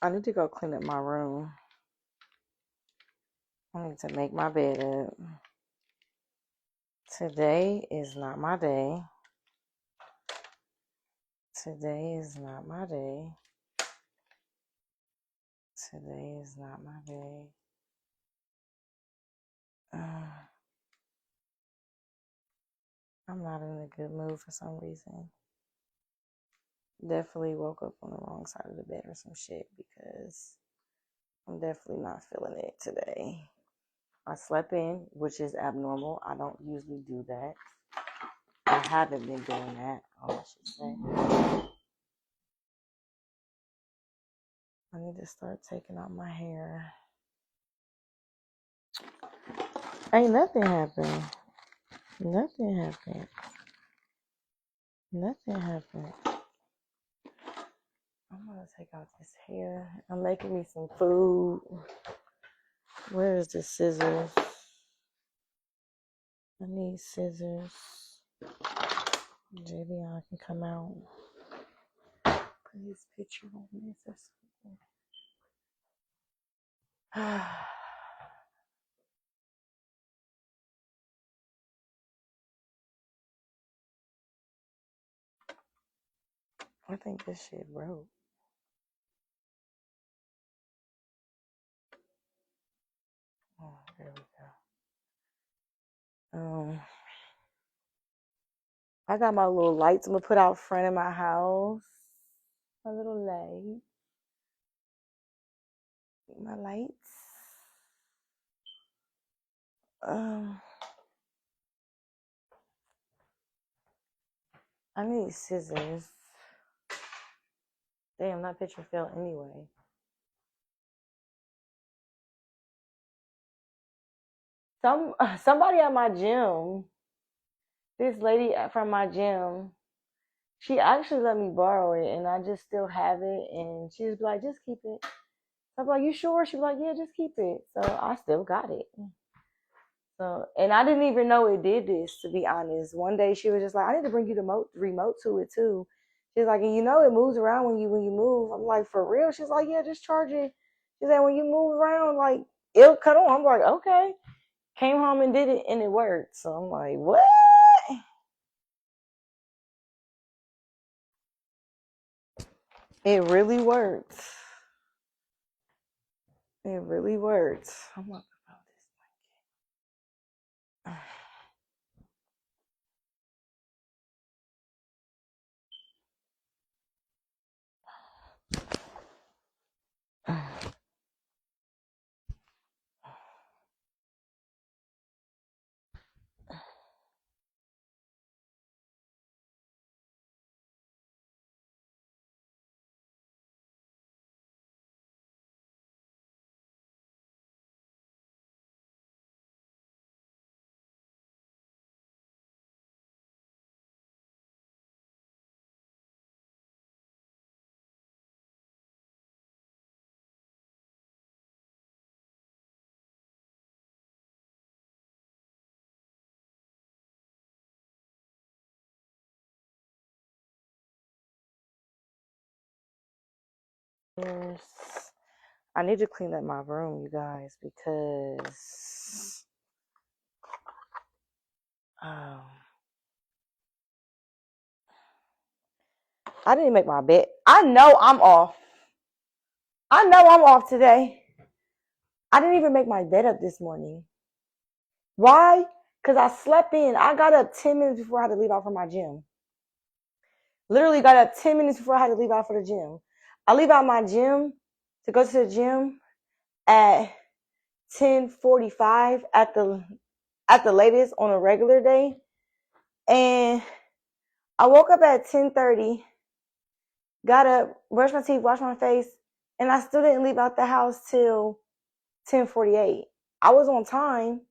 I need to go clean up my room. I need to make my bed up. Today is not my day. Today is not my day. Today is not my day. I'm not in a good mood for some reason. Definitely woke up on the wrong side of the bed or some shit because I'm definitely not feeling it today. I slept in, which is abnormal. I don't usually do that. I haven't been doing that, I should say. I need to start taking out my hair. Ain't nothing happened. Nothing happened. Nothing happened. I'm gonna take out this hair. I'm making me some food. Where is the scissors? I need scissors. Javion can come out. Put his picture on this or something. I think this shit broke. Oh, there we go. I got my little lights I'm gonna put out front of my house. My little light. My lights. I need scissors. Damn, that picture fell anyway. Somebody at my gym, this lady from my gym, she actually let me borrow it, and I just still have it. And she was like, "Just keep it." I was like, "You sure?" She was like, "Yeah, just keep it." So I still got it. So, and I didn't even know it did this, to be honest. One day she was just like, "I need to bring you the remote to it too." She's like, "And you know it moves around when you move." I'm like, "For real?" She's like, "Yeah, just charge it." She's like, "When you move around, like it'll cut on." I'm like, "Okay." Came home and did it, and it worked. So I'm like, "What?" It really worked. It really worked. I'm like, about this. I need to clean up my room, you guys, because um, I didn't make my bed. I know I'm off. I know I'm off today. I didn't even make my bed up this morning. Why? Because I slept in. I got up 10 minutes before I had to leave out for my gym. Literally got up 10 minutes before I had to leave out for the gym. I leave out my gym to go to the gym at 10:45 at the latest on a regular day. And I woke up at 10:30, got up, brushed my teeth, washed my face, and I still didn't leave out the house till 10:48. I was on time,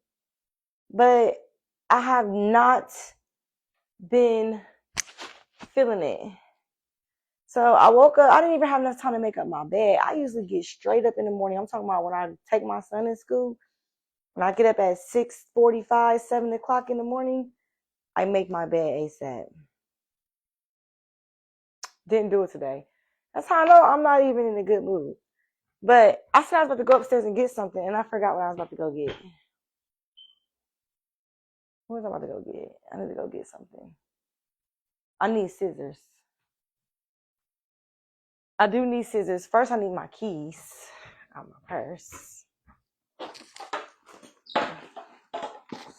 but I have not been feeling it. So I woke up, I didn't even have enough time to make up my bed. I usually get straight up in the morning. I'm talking about when I take my son in school. When I get up at 6:45, 7 o'clock in the morning, I make my bed ASAP. Didn't do it today. That's how I know I'm not even in a good mood. But I said I was about to go upstairs and get something, and I forgot what I was about to go get. What was I about to go get? I need to go get something. I need scissors. I do need scissors. First, I need my keys out my purse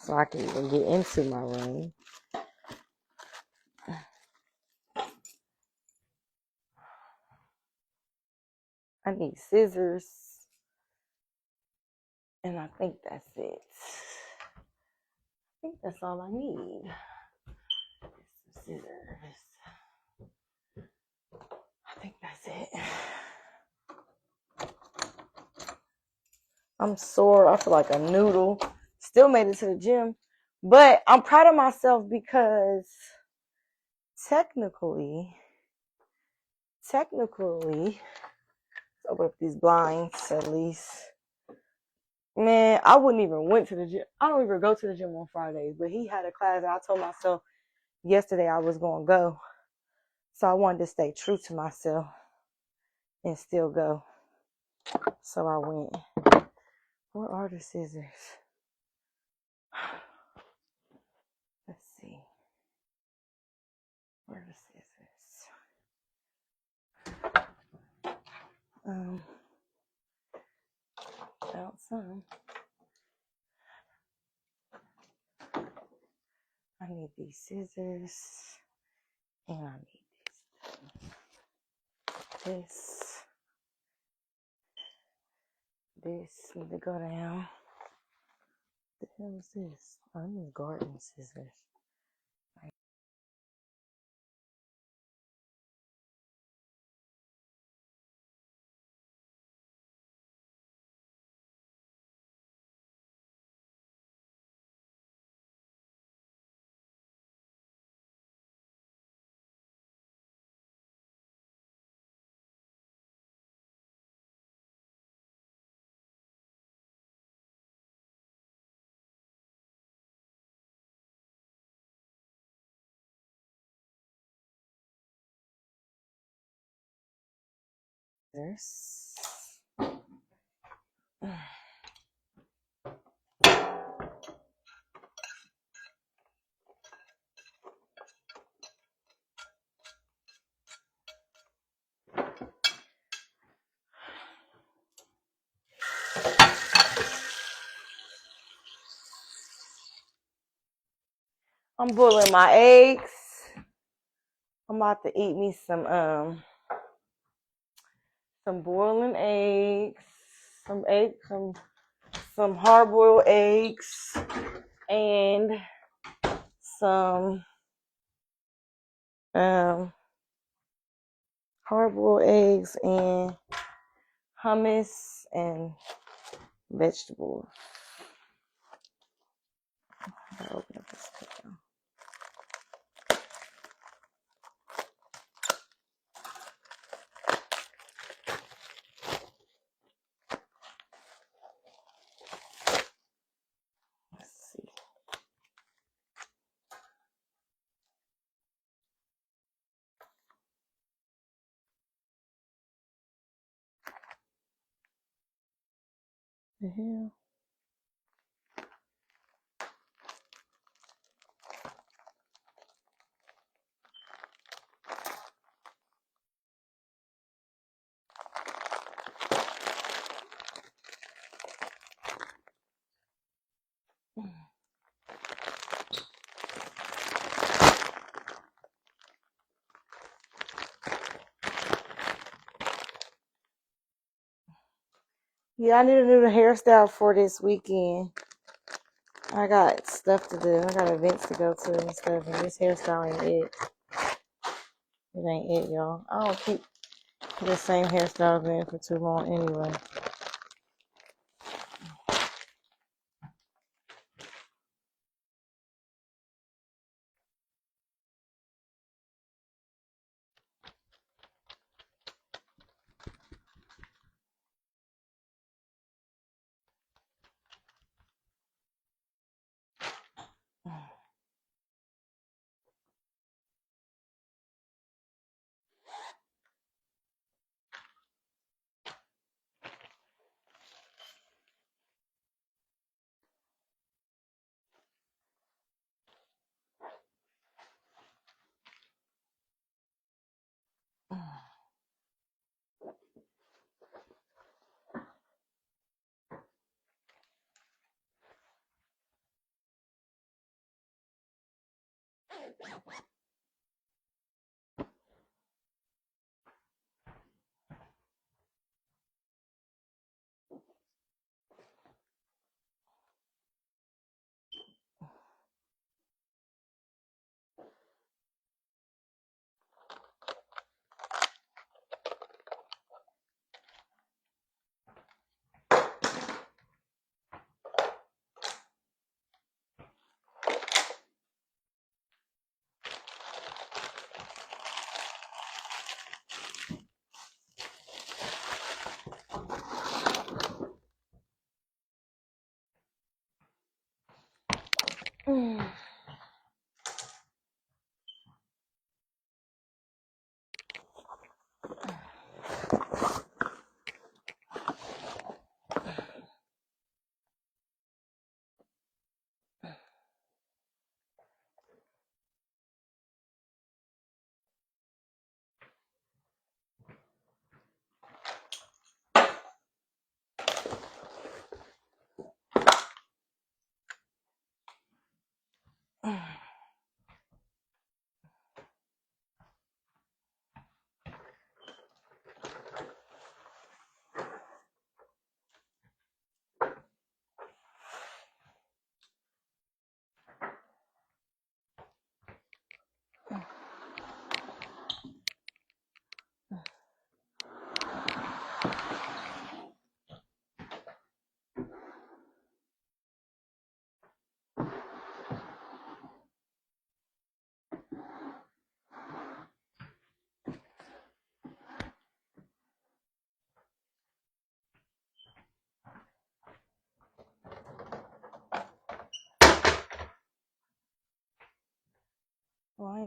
so I can even get into my room. I need scissors, and I think that's it. I think that's all I need. Some scissors. I think that's it. I'm sore. I feel like a noodle. Still made it to the gym. But I'm proud of myself because technically, let's open up these blinds at least. Man, I wouldn't even went to the gym. I don't even go to the gym on Fridays, but he had a class and I told myself yesterday I was going to go. So I wanted to stay true to myself and still go. So I went. What are the scissors? Let's see. Where are the scissors? Found some. I need these scissors. And I need this. This need to go down. What the hell is this? I need garden scissors. This. I'm boiling my eggs. I'm about to eat me some boiling eggs, some hard-boiled eggs, and some hard-boiled eggs and hummus and vegetables. I'll open up this cooker. Let's see. The hell? Yeah, I need a new hairstyle for this weekend. I got stuff to do. I got events to go to and stuff, and this hairstyle ain't it. It ain't it, y'all. I don't keep the same hairstyle in for too long anyway.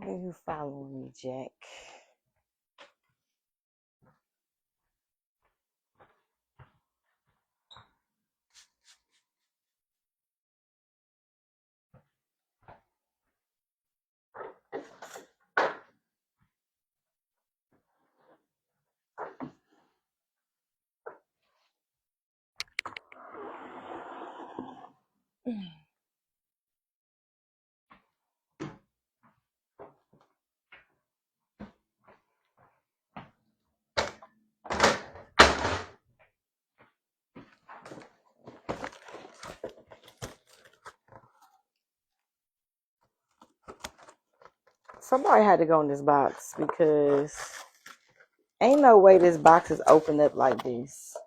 Look at you following me, Jack. Somebody had to go in this box because ain't no way this box is opened up like this.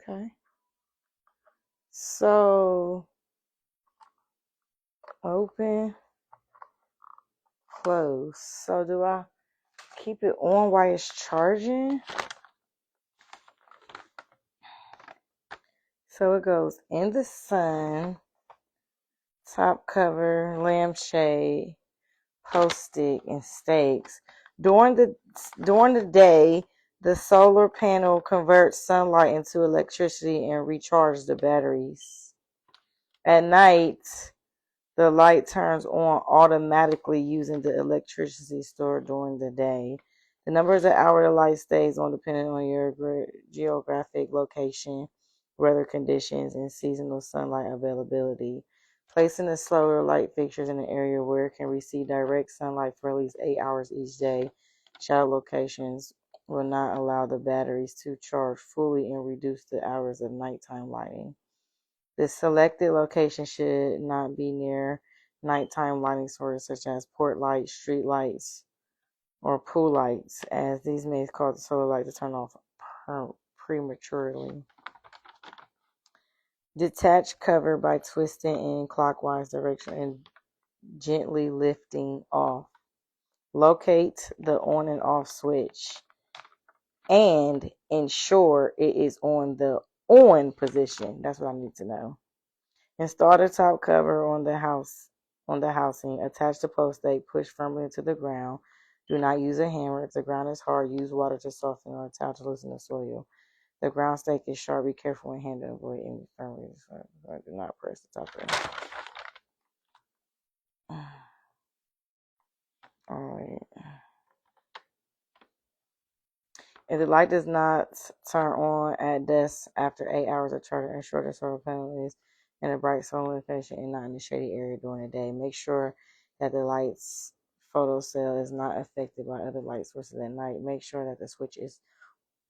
Okay. So open, close. So do I keep it on while it's charging? So it goes in the sun, top cover, lampshade, post stick, and stakes. During the day, the solar panel converts sunlight into electricity and recharges the batteries. At night, the light turns on automatically using the electricity stored during the day. The numbers of hours the light stays on depending on your geographic location, weather conditions, and seasonal sunlight availability. Placing the solar light fixtures in an area where it can receive direct sunlight for at least 8 hours each day. Shadow locations will not allow the batteries to charge fully and reduce the hours of nighttime lighting. The selected location should not be near nighttime lighting sources such as port lights, street lights, or pool lights, as these may cause the solar light to turn off prematurely. Detach cover by twisting in clockwise direction and gently lifting off. Locate the on and off switch and ensure it is on the on position. That's what I need to know. Install the top cover on the housing. Attach the post stake. Push firmly into the ground. Do not use a hammer. If the ground is hard, use water to soften or a towel to loosen the soil. The ground stake is sharp. Be careful when handling. Avoid any firmly. Do not press the top cover. All right. If the light does not turn on at dusk after 8 hours of charging, ensure the solar panel is in a bright solar location and not in the shady area during the day. Make sure that the light's photocell is not affected by other light sources at night. Make sure that the switch is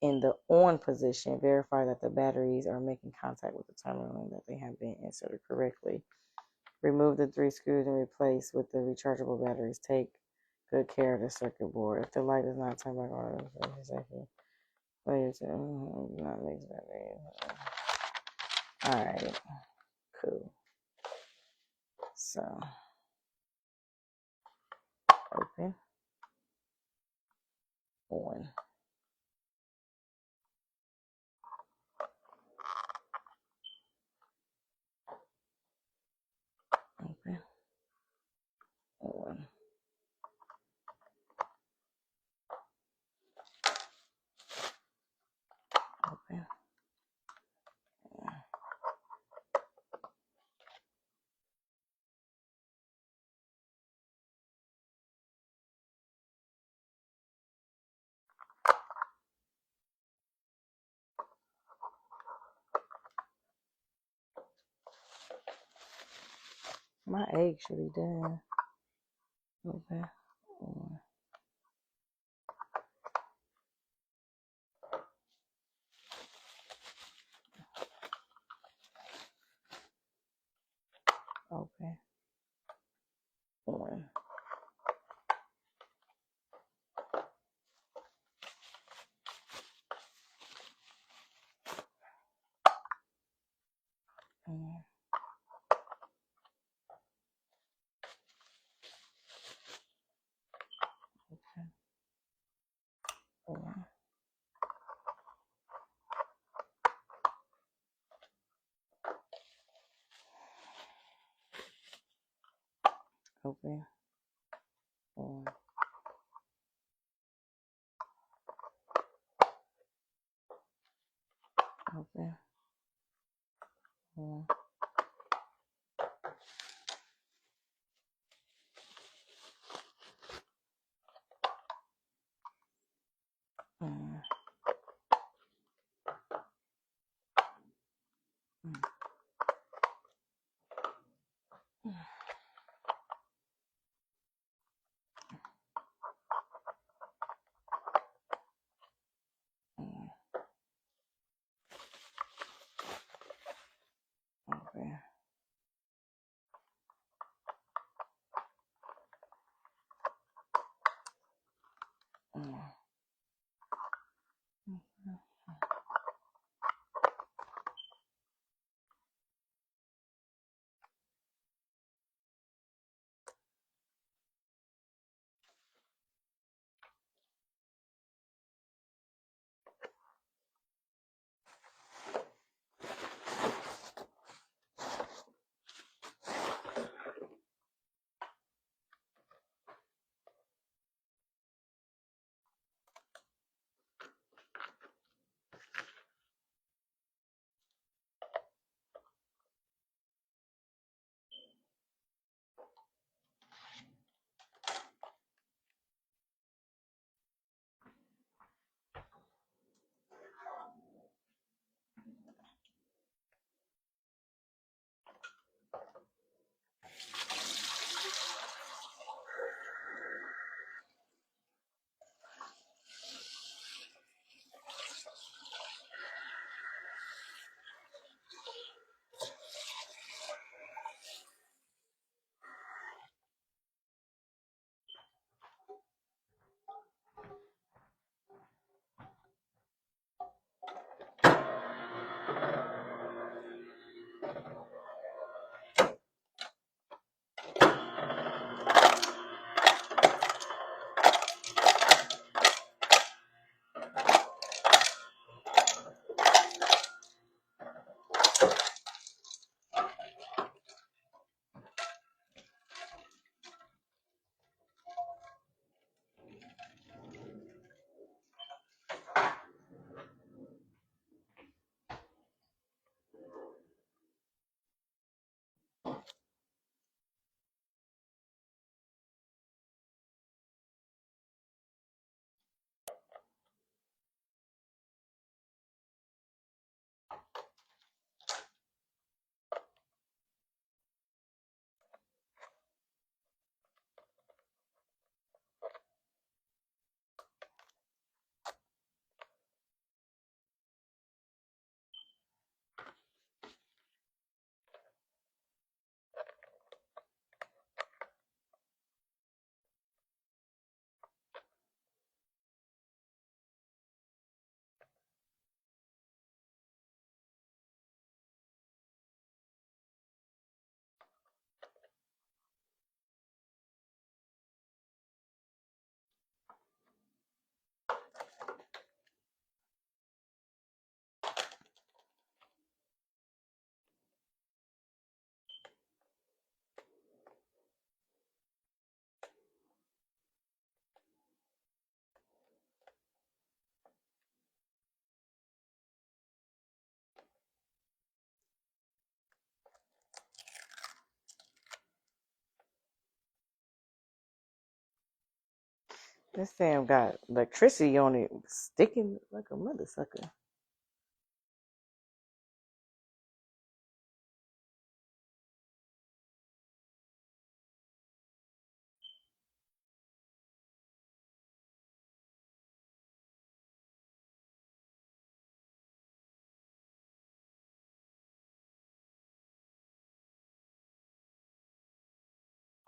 in the on position. Verify that the batteries are making contact with the terminal and that they have been inserted correctly. Remove the 3 screws and replace with the rechargeable batteries. Take good care of the circuit board. If the light does not turn back on, not mix battery. Alright, cool. So open, on, open, on, open, on. My egg should be done. Open, on. Open. Open. Okay. This damn got electricity on it, sticking like a mother sucker.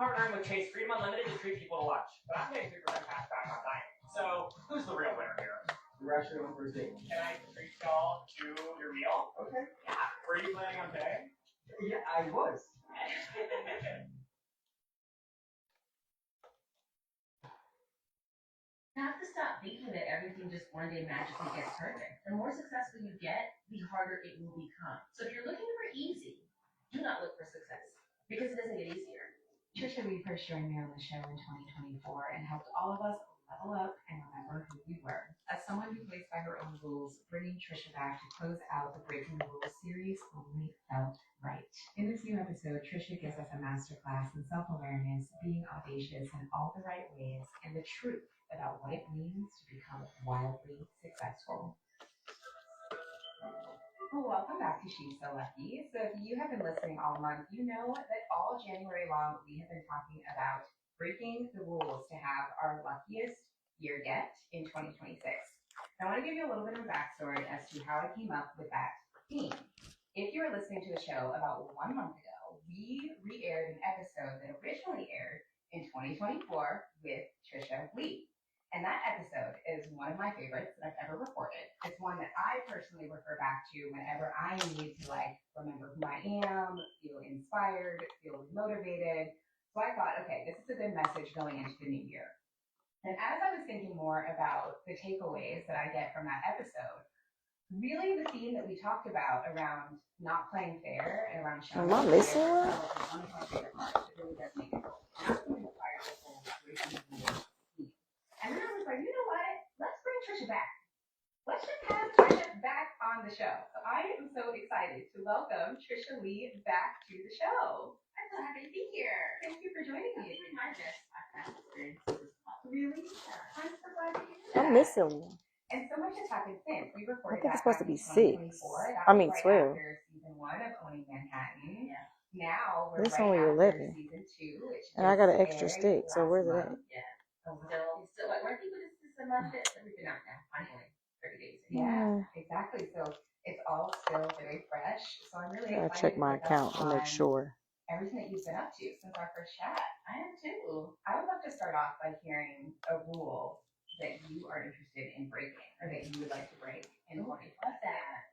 Partnering with Chase Freedom Unlimited to treat people to lunch, but I'm getting 3% cash back on dining. So who's the real winner here? We're actually on first date. Can I treat y'all to your meal? Okay. Yeah. Were you planning on paying? Yeah, I was. You have to stop thinking that everything just one day magically gets perfect. The more successful you get, the harder it will become. So if you're looking for easy, do not look for success because it doesn't get easier. Trisha, we first joined me on the show in 2024 and helped all of us level up and remember who we were. As someone who plays by her own rules, bringing Trisha back to close out the Breaking the Rules series only felt right. In this new episode, Trisha gives us a masterclass in self-awareness, being audacious in all the right ways, and the truth about what it means to become wildly successful. Well, welcome back to She's So Lucky. So if you have been listening all month, you know that all January long we have been talking about breaking the rules to have our luckiest year yet in 2026. I want to give you a little bit of a backstory as to how I came up with that theme. If you were listening to the show about 1 month ago, we re-aired an episode that originally aired in 2024 with Trisha Lee. And that episode is one of my favorites that I've ever recorded. It's one that I personally refer back to whenever I need to remember who I am, feel inspired, feel motivated. So I thought, okay, this is a good message going into the new year. And as I was thinking more about the takeaways that I get from that episode, really the theme that we talked about around not playing fair and around showing Am I missing one? one of my favorite parts. It really does make it cool. That's what inspired this whole breaking the rules. And then I was like, you know what? Let's bring Trisha back. Let's just have Trisha back on the show. So I am so excited to welcome Trisha Lee back to the show. I'm so happy to be here. Thank you for joining me. It's my best podcast experience. Really? I'm so glad to hear that. I'm missing one. And so much has happened since we recorded. I think it's that supposed to be back in 6. 2024. I mean Right 12. after season 1 of Owning Manhattan. Yeah. Now we're This right only after 11. season 2, which And I got an just extra aired stick, so last where's it month. at? Yeah. Still like, where people just this a month that we've been out now, finally, 30 days. Yeah, exactly. So it's all still very fresh. So I'm really I excited check my to pick account up to make on sure. everything that you've been up to since our first chat. I am too. I would love to start off by hearing a rule that you are interested in breaking or that you would like to break in 20. What's that?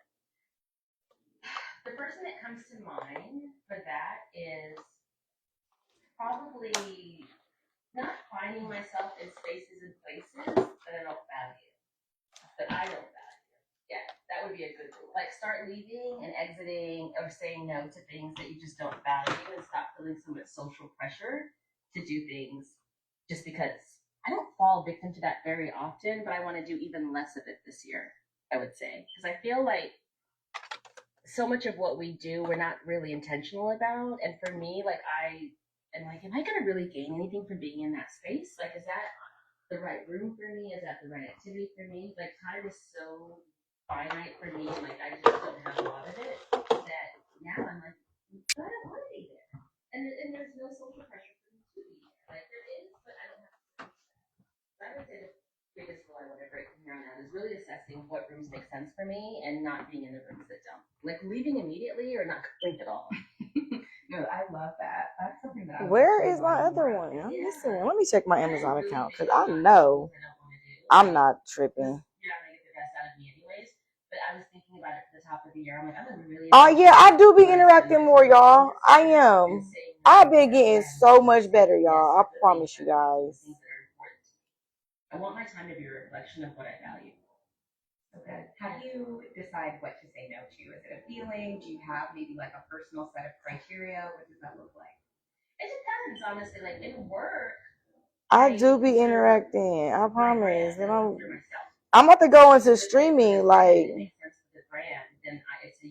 The person that comes to mind for that is probably not finding myself in spaces and places that I don't value. Yeah, that would be a good rule. Like start leaving and exiting or saying no to things that you just don't value and stop feeling so much social pressure to do things just because. I don't fall victim to that very often, but I want to do even less of it this year, I would say. Because I feel like so much of what we do, we're not really intentional about. And for me, I am like, am I going to really gain anything from being in that space? Like, is that the right room for me? Is that the right activity for me? Like, time is so finite for me. Like, I just don't have a lot of it that now I'm like, but I don't want to be there. And there's no social pressure for me to be there. Like, there is, but I don't have to. So I would say the biggest rule I want to break from here on out is really assessing what rooms make sense for me and not being in the rooms that don't. Like leaving immediately or not going at all. No, I love that. That's something that I Where is my other one? I'm missing one. Let me check my Amazon account because I know I'm not tripping. You're not going to get the best out of me anyways. But I was thinking about it for the top of the year. I'm like, I'm going to really. Oh, yeah, I do be interacting more, y'all. I am. I've been getting so much better, y'all. I promise you guys. I want my time to be a reflection of what I value. Okay. How do you decide what to say no to? Is it a feeling? Do you have maybe like a personal set of criteria? What does that look like? It depends, honestly. Like in work, I do be interacting. I promise. And I'm about to go into streaming. Like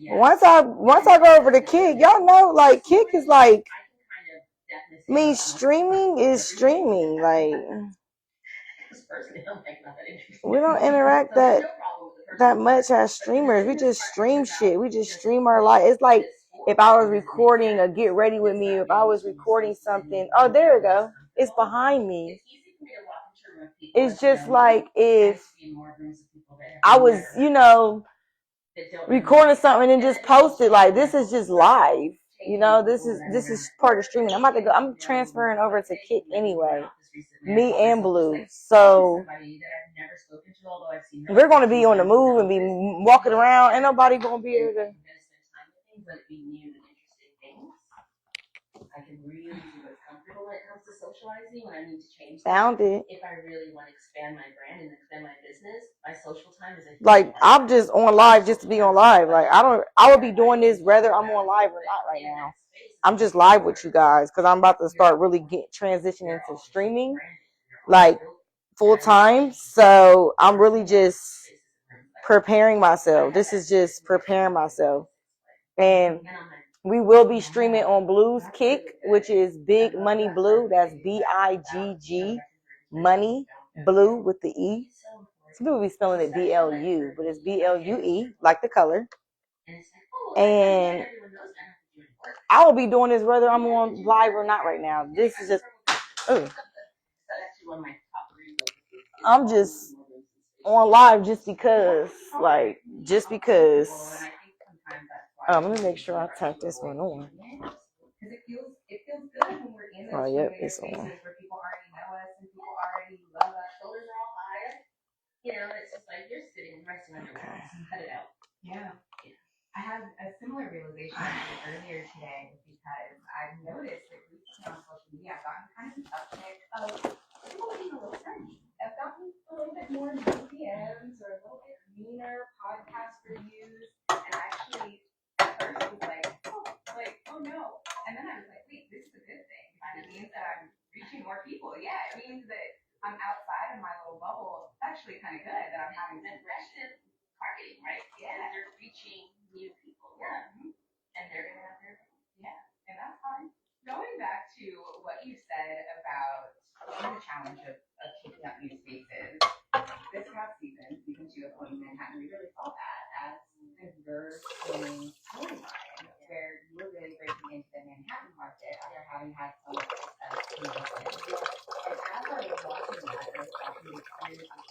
once I go over to Kick, y'all know like Kick is like. I mean, streaming is streaming. Like we don't interact that much as streamers. We just stream shit. We just stream our life. It's like if I was recording a Get Ready With Me, if I was recording something. Oh, there we go. It's behind me. It's just like if I was, recording something and just post it. Like this is just live. This is part of streaming. I'm transferring over to Kick anyway. Me and Blue. So we're gonna be on the move and be walking around. Ain't nobody gonna be able to. I can really be what's comfortable when it comes to socializing when I need to change found it. If I really want to expand my brand and expand my business, my social time is a like I'm just on live just to be on live. Like I would be doing this whether I'm on live or not right now. I'm just live with you guys because I'm about to start really transitioning into streaming like full time. So I'm really just preparing myself. This is just preparing myself. And we will be streaming on Blue's Kick, which is Big Money Blue. That's BIGG Money Blue with the E. Some people be spelling it BLU, but it's BLUE, like the color. And I will be doing this whether I'm on live or not right now. This is just, I'm just on live just because. Let me make sure I turn this one on. Oh, yep, it's on. Where people already know us and people already love us. Shoulders are all high. It's just like you're sitting resting on your legs. Cut it out. Yeah. I had a similar realization earlier today because I've noticed that recently on social media I've gotten kind of an uptick of people being a little trendy. I've gotten a little bit more DMs or a little bit meaner podcast reviews, and I actually at first was oh no, and then I was like, wait, this is a good thing. It means that I'm reaching more people. Yeah, it means that I'm outside of my little bubble. It's actually kind of good that I'm having some aggressive marketing, right? Yeah, they're reaching new people. Yeah, and they're gonna have their and that's fine. Going back to what you said about the challenge of keeping up new spaces. This past season, season 2 of Owning Manhattan, we really saw that as a diverse storyline where you were really breaking into the Manhattan market after having had so much success in Brooklyn. And as I was watching that, I was watching the experience of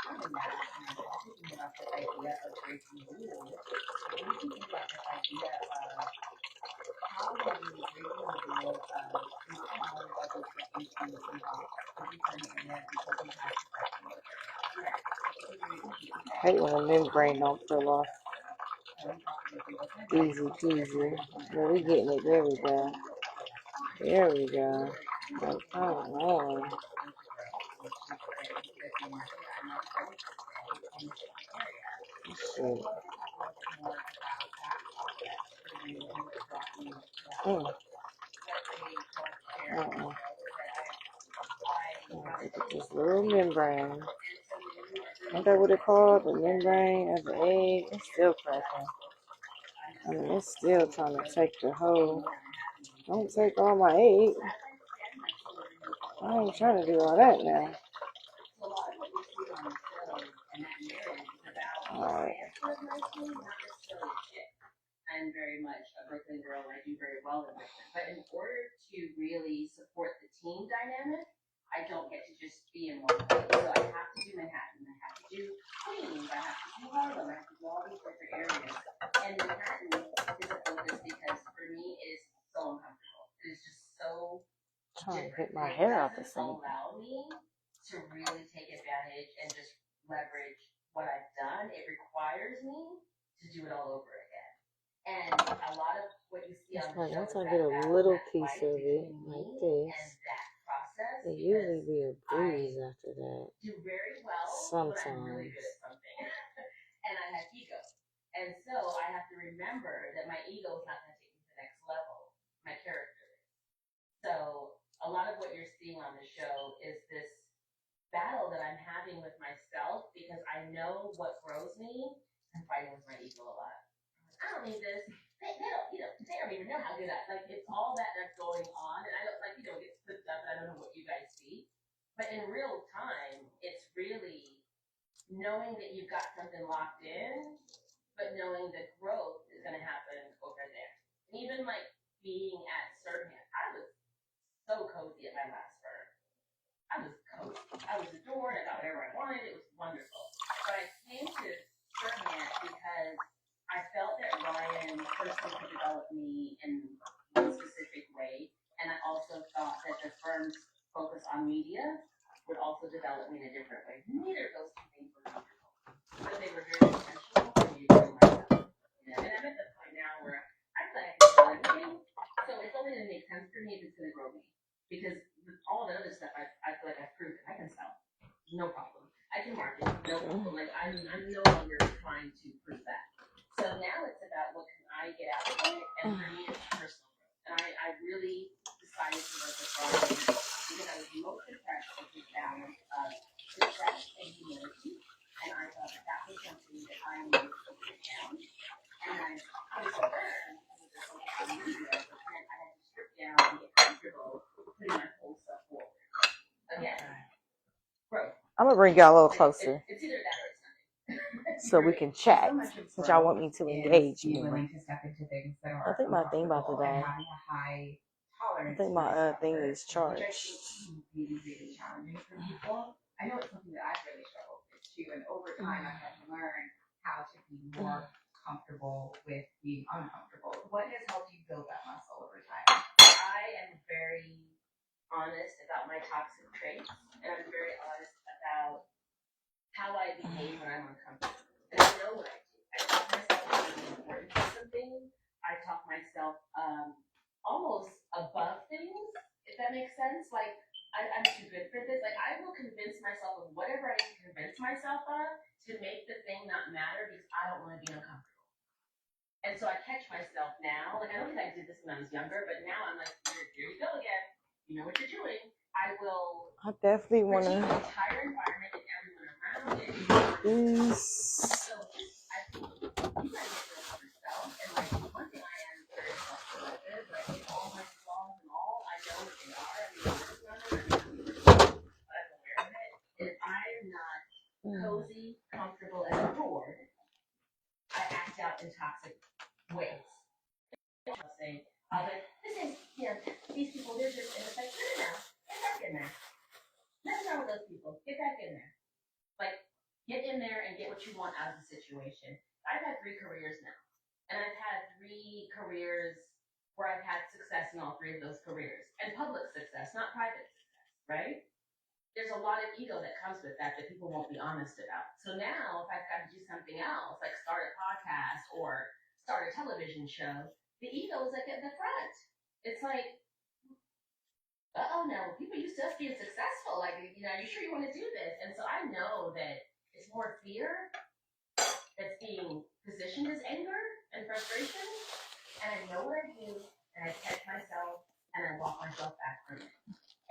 having that, and I was also thinking about this idea of breaking rules. What do you think about this idea of how do we break the rule of we don't know what we're stepping into the box, every time in there because we have professional I hate when the membrane don't fill off. Easy peasy. Well, we getting it. There we go. There we go. Like, come on. Shit. This little membrane. Ain't that what it called? The membrane of the egg. It's still cracking. I mean, it's still trying to take the whole. Don't take all my egg. I ain't trying to do all that now. Alright. I'm very much a Brooklyn girl. I do very well in Brooklyn. But in order to really support the team dynamic, I don't get to just be in one place. So I have to do Manhattan. I have to do Queens. I have to do Harlem. I have to do all these different areas. And Manhattan is a focus because for me it is so uncomfortable. It is just so trying to get my hair out the sink. Allow me to really take advantage and just leverage what I've done. It requires me to do it all over again. And a lot of what you see on the show once I get a little piece of it like this, it usually be a breeze after that. Do very well, sometimes. But I'm really good at something. And I have ego. And so I have to remember that my ego is not going to take me to the next level. My character is. So a lot of what you're seeing on the show is this battle that I'm having with myself because I know what grows me. I'm fighting with my ego a lot. I don't need this. They don't even know how to do that. Like, it's all that's going on, and I don't, get flipped up, and I don't know what you guys see. But in real time, it's really knowing that you've got something locked in, but knowing that growth is going to happen over there. And even, being at Servant, I was so cozy at my last firm. I was cozy. I was adored. I got whatever I wanted. It was wonderful. But I came to Servant because I felt that Ryan personally could develop me in one specific way, and I also thought that the firm's focus on media would also develop me in a different way. Neither of those two things were wonderful, but they were very intentional for me to grow myself. And I'm at the point now where I feel like I can do everything, so it's only going to make sense for me if it's going to grow me. Because I'm no longer trying to prove that. So now it's about what can I get out of it, and for me it's personal growth. And I really decided to work with Brian because I was most impressed with his balance of success and humility, and I thought that was something that I needed to put down. And I was learned because of the social media, but then I had to strip down and get comfortable putting my whole stuff forward. Again, growth. I'm gonna bring y'all a little closer It's either that or it's nothing. so we can chat. Since y'all want me to engage Be more. willing to step into things that are I think my thing about to die. having a high tolerance. I think my thing is charged. Which I think really, really challenging for people. I know it's something that I've really struggled with too, and over time I've had to learn how to be more comfortable with being uncomfortable. What has helped you build that muscle over time? I am very honest about my toxic traits, and I'm very honest about how I behave when I'm uncomfortable. And I know what I do. I talk myself into the importance of something. I talk myself almost above things, if that makes sense. Like, I'm too good for this. Like, I will convince myself of whatever I need to convince myself of to make the thing not matter because I don't want to be uncomfortable. And so I catch myself now. Like, I don't think I did this when I was younger, but now I'm like, here you go again. You know what you're doing. I will. I definitely want The to. entire environment and everyone around it. So I think you gotta get rid of yourself. And like one thing I am very self-reflective, but I think all my flaws and all, I know what they are. I mean, but I'm aware of it. And if I'm not cozy, comfortable, and adored, I act out in toxic ways. I'll say, this is, these people, they're just, and it's like, no, get back in there. Nothing wrong with those people. Get back in there. Like, get in there and get what you want out of the situation. I've had 3 careers now. And I've had 3 careers where I've had success in all 3 of those careers. And public success, not private success, right? There's a lot of ego that comes with that people won't be honest about. So now, if I've got to do something else, like start a podcast or start a television show, the ego is like at the front. It's like, no, people used to us being successful. Like, are you sure you want to do this? And so I know that it's more fear that's being positioned as anger and frustration. And I know what I do, and I catch myself, and I walk myself back from it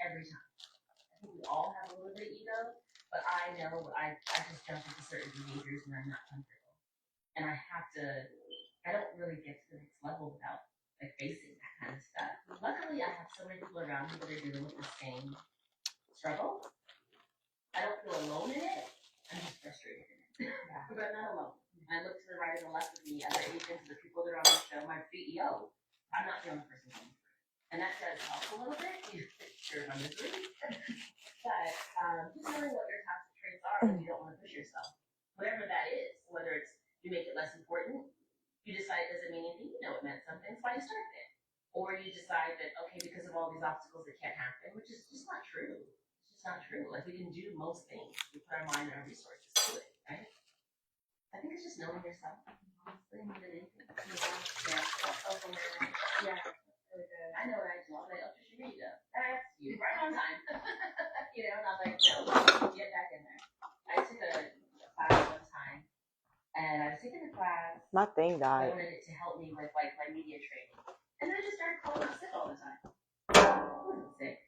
every time. I think we all have a little bit of ego, but I know I just jump into certain behaviors when I'm not comfortable. And I don't really get to the next level without like facing that kind of stuff. Luckily, I have so many people around me that are dealing with the same struggle. I don't feel alone in it. I'm just frustrated in it. But not alone. I look to the right and the left of me, other agents, the people that are on the show, my CEO. I'm not the only person going through it. And that does help a little bit. Sure, my misery. But just knowing what your toxic traits are when you don't want to push yourself. Whatever that is, whether it's you make it less important, you decide it doesn't mean anything, you know it meant something, that's why you started it. Or you decide that, okay, because of all these obstacles, it can't happen, which is just not true. It's just not true. Like, we can do most things. We put our mind and our resources to it, right? I think it's just knowing yourself. Honestly, more than anything. Yeah. Yeah. Really good. I know what I do. I'm like, Trisha, here you go. That's you. Right on time. And I was like, no, get back in there. I took a class one time. And I was taking the class. My thing died. I wanted it to help me with like my media training. And then I just started calling out sick all the time. I wasn't sick.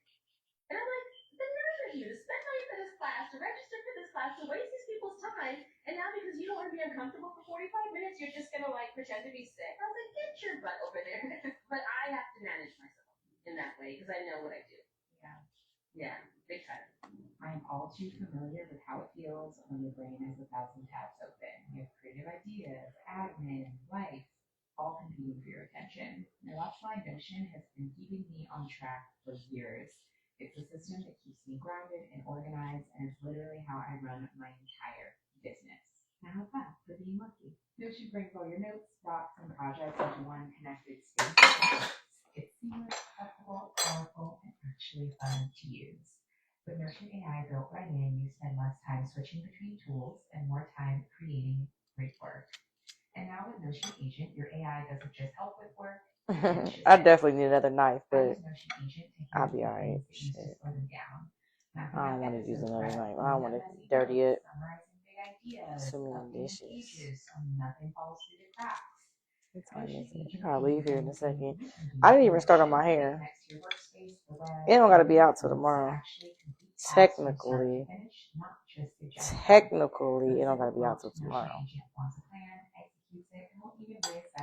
And I'm like, the nerve of you to spend money for this class, to register for this class, to waste these people's time, and now because you don't want to be uncomfortable for 45 minutes, you're just gonna like pretend to be sick. I was like, get your butt over there. But I have to manage myself in that way because I know what I do. Yeah, big time. I'm all too familiar with how it feels when your brain has 1,000 tabs open. You have creative ideas, admin, life, all competing for your attention. And that's why Notion has been keeping me on track for years. It's a system that keeps me grounded and organized, and it's literally how I run my entire business. Now how's that for being lucky? Notion brings all your notes, docs, and projects into one connected space. It's seamless, flexible, powerful, and actually fun to use. With Notion AI built right in, you spend less time switching between tools and more time creating great work. And now with Notion Agent, your AI doesn't just help with work. I definitely need another knife, but Notion Agent to I'll be alright. slow them down. I don't want to use another knife. I don't want to dirty it. Summarizing big ideas, So many updating dishes. pages so nothing falls through the cracks. It's fine. I'll leave here in a second. I didn't even start on my hair. It don't gotta be out till tomorrow. Technically, it don't gotta be out till tomorrow.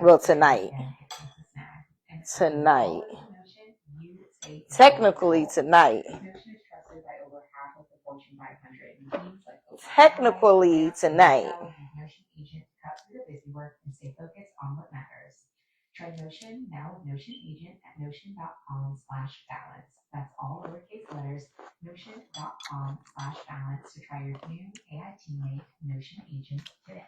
Well, tonight. Technically tonight. Technically tonight. Try Notion now with Notion Agent at notion.com/balance. That's all lowercase letters, notion.com/balance to try your new AI teammate, Notion Agent today.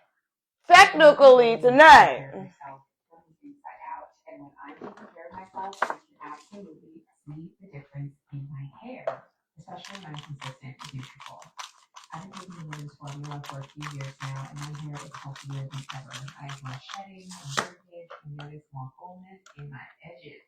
Technically tonight. Inside out. And when I take care of myself, I can absolutely see the difference in my hair, especially when I'm consistent with Nutrafol. I've been taking the women's formula for a few years now, and my hair is healthier than ever. I have less shedding and breakage, and notice more fullness in my edges.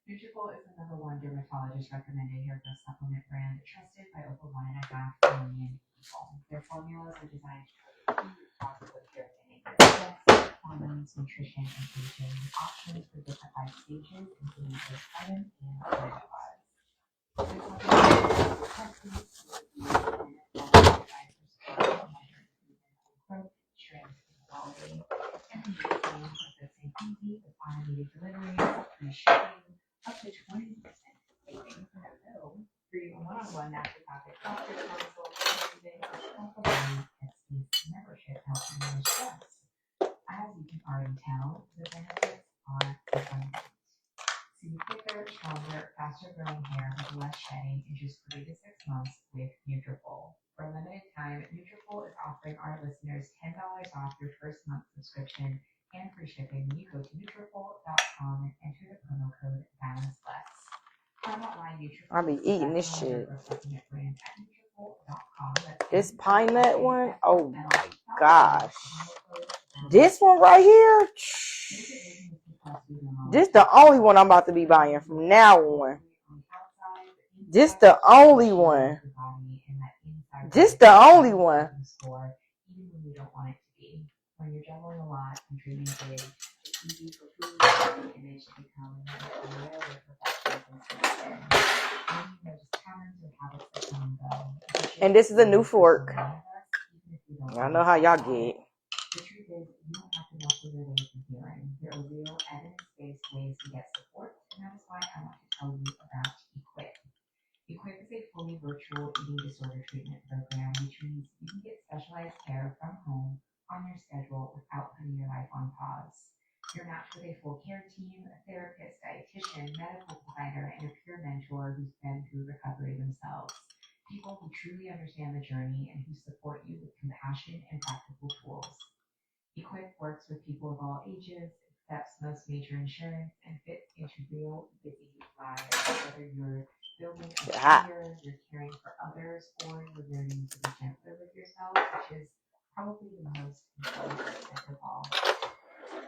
Nutrafol is the #1 dermatologist recommended hair growth supplement brand, trusted by over 1.5 million people. Their formulas are designed to treat positive hair thinning, stress, hormones, nutrition, and aging, with options for different life stages, including postpartum and menopause. Strength and quality, and the easy with automated deliveries, free shipping, up to 20% savings. No, free one-on-one naturopathic doctor consult, and even a Headspace membership helps you manage stress. As you can already tell, the benefits are abundant. See thicker, stronger, faster growing hair with less shedding in just 3 to 6 months with Nutrafol. For a limited time, Nutrafol is offering our listeners $10 off your first month subscription and free shipping when you go to Nutrafol.com and enter the promo code BALANCELESS. I'll be eating this shit. This pine nut one, oh my gosh. This one right here, this the only one I'm about to be buying from now on. This the only one. This the only one. When you're juggling a lot and dreaming big, it's easy for food and the image to become a real perfection just patterns or habits that come and go. And this is a new fork. I know how y'all get. The truth is, you don't have to muscle your way to healing. There are real evidence-based ways to get support, and that is why I want to tell you about Equip. Equip is a fully virtual eating disorder treatment program, which means you can get specialized care from home on your schedule without putting your life on pause. You're matched with a full care team, a therapist, dietitian, medical provider, and a peer mentor who's been through recovery themselves. People who truly understand the journey and who support you with compassion and practical tools. Equip works with people of all ages, accepts most major insurance, and fits into real busy lives. Whether you're building a career, you're caring for others, or you're learning to be gentler with yourself, which is probably the most important aspect of all.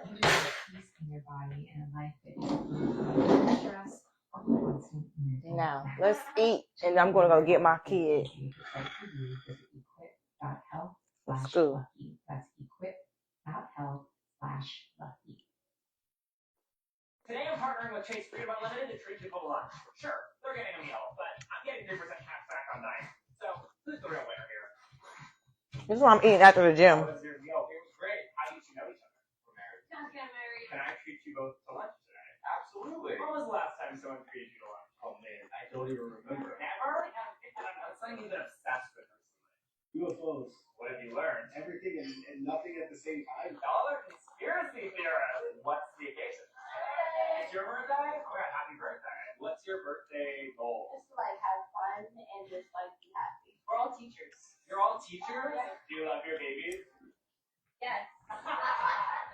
You deserve peace in your body and a life that is stress or constant mental. Now, let's eat, and I'm going to go get my kid. Let's go. That's equip.health/lucky. Today I'm partnering with Chase Freedom Unlimited to treat people to lunch. Sure, they're getting a meal, but I'm getting 3% cash back on dining. So, who's the real winner here? This is what I'm eating after the gym. How was your meal? It was great. How do you know each other? We're married. Don't get married. Can I treat you both to lunch today? Absolutely. When was the last time someone treated you to lunch? Oh man, I don't even remember. Never? It's something you've been obsessed with recently. UFOs. What have you learned? Everything and nothing at the same time. Dollar conspiracy theorist. What's the occasion? It's your birthday? Oh yeah, happy birthday. What's your birthday goal? Just to have fun and just be happy. We're all teachers. You're all teachers? Yeah. Do you love your babies? Yes.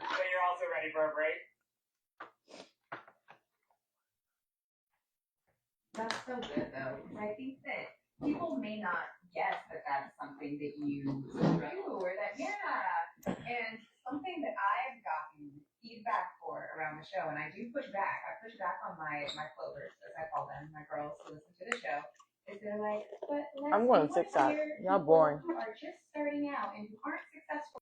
So you're also ready for a break? That's so good though, because I think that people may not guess that that's something that you do, or that, and something that I've gotten feedback for around the show, and I do push back. I push back on my clovers, as I call them, my girls who listen to the show, is they're like, but I'm going to TikTok. Y'all boring. Who are just starting out and who aren't